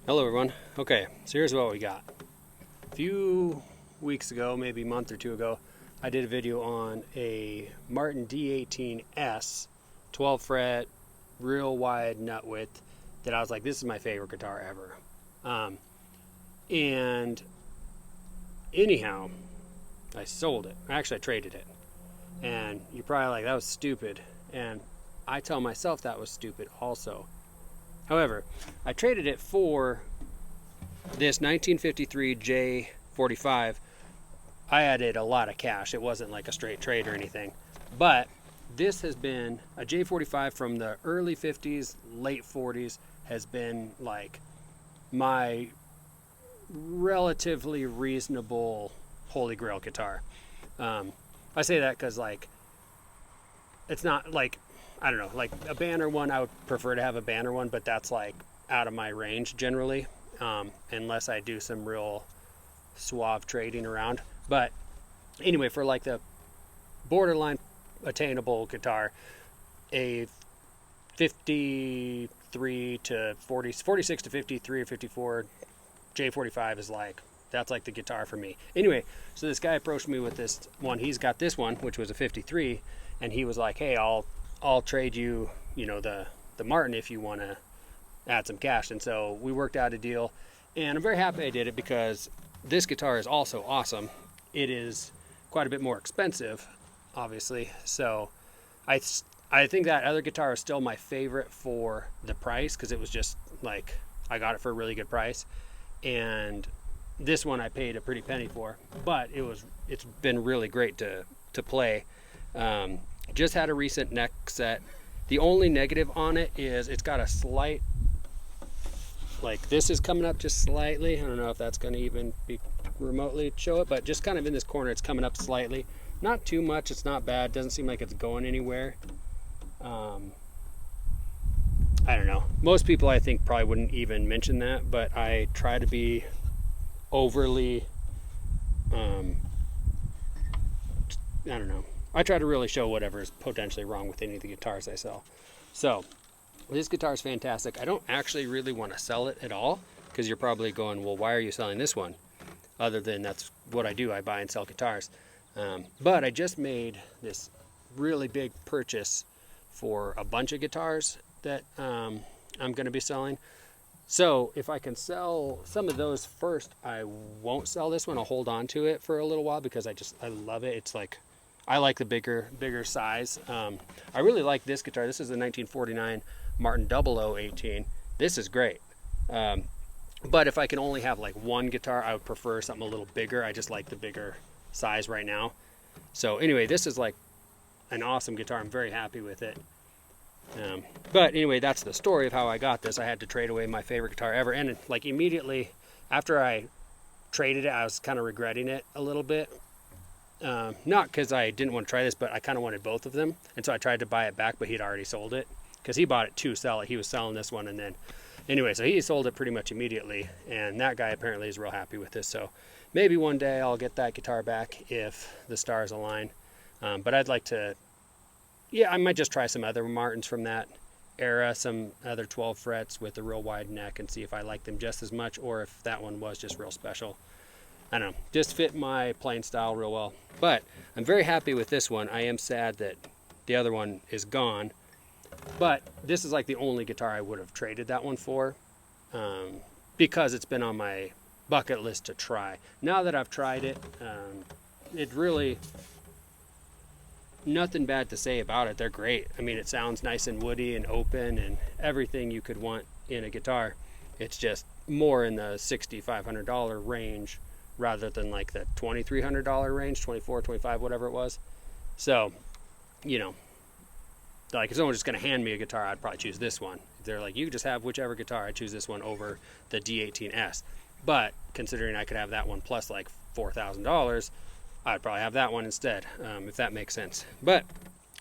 Hello everyone. Okay, so here's what we got. A few weeks ago, maybe a month or two ago, I did a video on a Martin D18s 12 fret, real wide nut width that I was like, this is my favorite guitar ever. And anyhow, I sold it. Actually, I traded it. And you're probably like, that was stupid. And I tell myself that was stupid also. However, I traded it for this 1953 J45. I added a lot of cash. It wasn't like a straight trade or anything. But this has been a J45 from the early 50s, late 40s, has been like my relatively reasonable holy grail guitar. I say that because like it's not like, I don't know, like a Banner one, I would prefer to have a Banner one, but that's like out of my range generally, unless I do some real suave trading around. But anyway, for like the borderline attainable guitar, a 53 to 40, 46 to 53 or 54 J45 is like, that's like the guitar for me. Anyway, so this guy approached me with this one. He's got this one, which was a 53, and he was like, hey, I'll trade you, the Martin if you want to add some cash. And so we worked out a deal, and I'm very happy I did it because this guitar is also awesome. It is quite a bit more expensive, obviously. So I think that other guitar is still my favorite for the price because it was just like, I got it for a really good price. And this one I paid a pretty penny for, but it's been really great to play. Just had a recent neck set. The only negative on it is it's got a slight, like this is coming up just slightly. I don't know if that's going to even be remotely show it, but just kind of in this corner, it's coming up slightly. Not too much. It's not bad. Doesn't seem like it's going anywhere. I don't know. Most people I think probably wouldn't even mention that, but I try to be overly, I don't know. I try to really show whatever is potentially wrong with any of the guitars I sell. So this guitar is fantastic. I don't actually really want to sell it at all because you're probably going, well, why are you selling this one? Other than that's what I do. I buy and sell guitars. But I just made this really big purchase for a bunch of guitars that I'm going to be selling. So if I can sell some of those first, I won't sell this one. I'll hold on to it for a little while because I love it. It's like, I like the bigger size. I really like this guitar. This is a 1949 Martin D18s. This is great. But if I can only have like one guitar, I would prefer something a little bigger. I just like the bigger size right now. So anyway, this is like an awesome guitar. I'm very happy with it. But anyway, that's the story of how I got this. I had to trade away my favorite guitar ever. And like immediately after I traded it, I was kind of regretting it a little bit. Not because I didn't want to try this, but I kind of wanted both of them. And so I tried to buy it back, but he'd already sold it because he bought it to sell it. He was selling this one. And then anyway, so he sold it pretty much immediately. And that guy apparently is real happy with this. So maybe one day I'll get that guitar back if the stars align. But I'd like to, I might just try some other Martins from that era, some other 12 frets with a real wide neck and see if I like them just as much or if that one was just real special. I don't know, just fit my playing style real well. But I'm very happy with this one. I am sad that the other one is gone. But this is like the only guitar I would have traded that one for because it's been on my bucket list to try. Now that I've tried it, it really, nothing bad to say about it. They're great. I mean, it sounds nice and woody and open and everything you could want in a guitar. It's just more in the $6,500 range rather than like the $2,300 range, 24, 25, whatever it was. So, like if someone was just going to hand me a guitar, I'd probably choose this one. If they're like, you just have whichever guitar, I'd choose this one over the D18s. But considering I could have that one plus like $4,000, I'd probably have that one instead, if that makes sense. But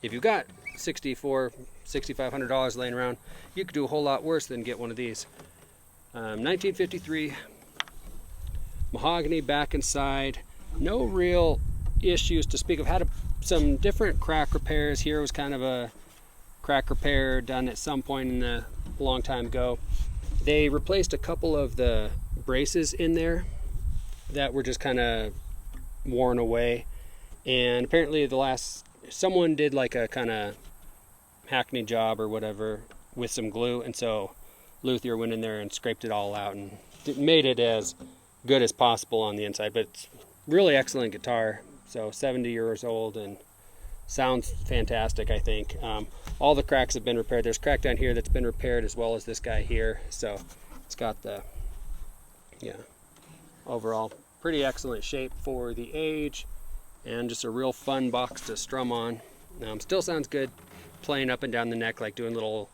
if you've got $6,400, $6,500 laying around, you could do a whole lot worse than get one of these. 1953 mahogany back and side, no real issues to speak of. Had some different crack repairs. Here was kind of a crack repair done at some point in a long time ago. They replaced a couple of the braces in there that were just kind of worn away, and apparently someone did like a kind of hackney job or whatever with some glue, and so Luthier went in there and scraped it all out and made it as good as possible on the inside. But it's really excellent guitar. So 70 years old and sounds fantastic, I think. All the cracks have been repaired. There's a crack down here that's been repaired, as well as this guy here. So it's got the, yeah, overall pretty excellent shape for the age, and just a real fun box to strum on. Still sounds good playing up and down the neck, like doing little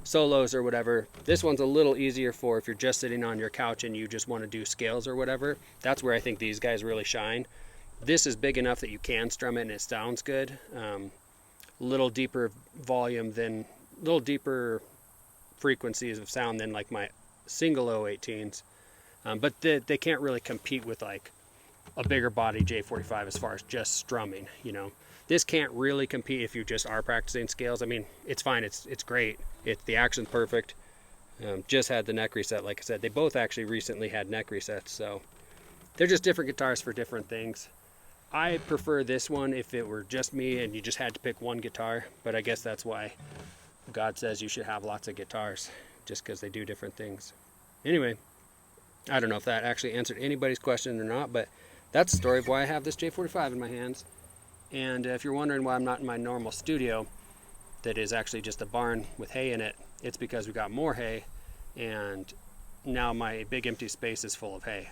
solos or whatever. This one's a little easier for if you're just sitting on your couch and you just want to do scales or whatever. That's where I think these guys really shine. This is big enough that you can strum it and it sounds good. Little deeper volume than, little deeper frequencies of sound than like my single 018s. But they can't really compete with like a bigger body J45 as far as just strumming, you know. This can't really compete if you just are practicing scales. I mean, it's fine, it's great. The action's perfect. Just had the neck reset, like I said. They both actually recently had neck resets, so they're just different guitars for different things. I prefer this one if it were just me and you just had to pick one guitar, but I guess that's why God says you should have lots of guitars, just because they do different things. Anyway, I don't know if that actually answered anybody's question or not, but that's the story of why I have this J45 in my hands. And if you're wondering why I'm not in my normal studio, that is actually just a barn with hay in it, it's because we got more hay, and now my big empty space is full of hay.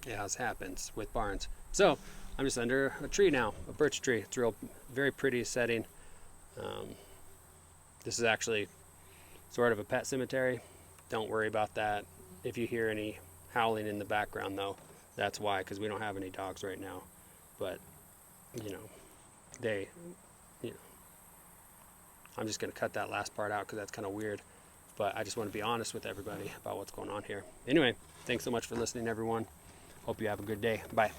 Yeah, as happens with barns. So I'm just under a tree now, a birch tree. It's a real, very pretty setting. This is actually sort of a pet cemetery. Don't worry about that. If you hear any howling in the background, though, that's why, because we don't have any dogs right now. But you know, I'm just going to cut that last part out because that's kind of weird. But I just want to be honest with everybody about what's going on here. Anyway, thanks so much for listening, everyone. Hope you have a good day. Bye.